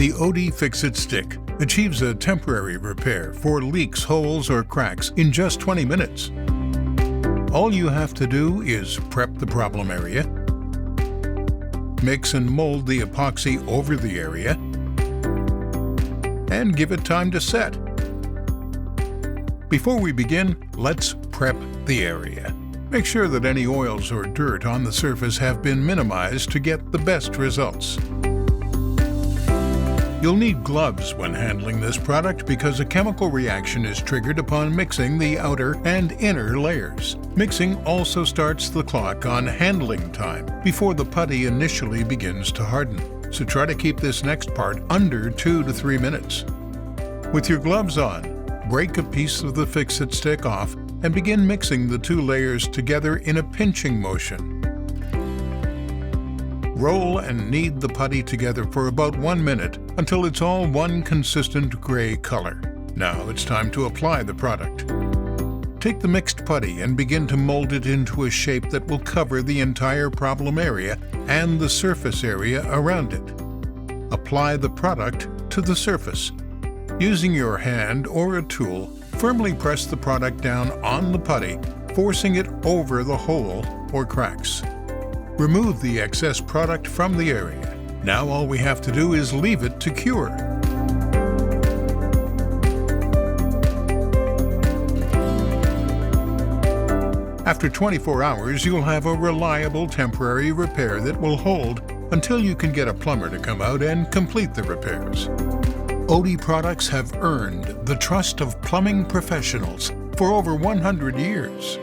The Oatey Fix-It Stick achieves a temporary repair for leaks, holes, or cracks in just 20 minutes. All you have to do is prep the problem area, mix and mold the epoxy over the area, and give it time to set. Before we begin, let's prep the area. Make sure that any oils or dirt on the surface have been minimized to get the best results. You'll need gloves when handling this product because a chemical reaction is triggered upon mixing the outer and inner layers. Mixing also starts the clock on handling time before the putty initially begins to harden, so try to keep this next part under 2 to 3 minutes. With your gloves on, break a piece of the Fix-It Stick off and begin mixing the two layers together in a pinching motion. Roll and knead the putty together for about 1 minute until it's all one consistent gray color. Now it's time to apply the product. Take the mixed putty and begin to mold it into a shape that will cover the entire problem area and the surface area around it. Apply the product to the surface. Using your hand or a tool, firmly press the product down on the putty, forcing it over the hole or cracks. Remove the excess product from the area. Now all we have to do is leave it to cure. After 24 hours, you'll have a reliable temporary repair that will hold until you can get a plumber to come out and complete the repairs. Oatey products have earned the trust of plumbing professionals for over 100 years.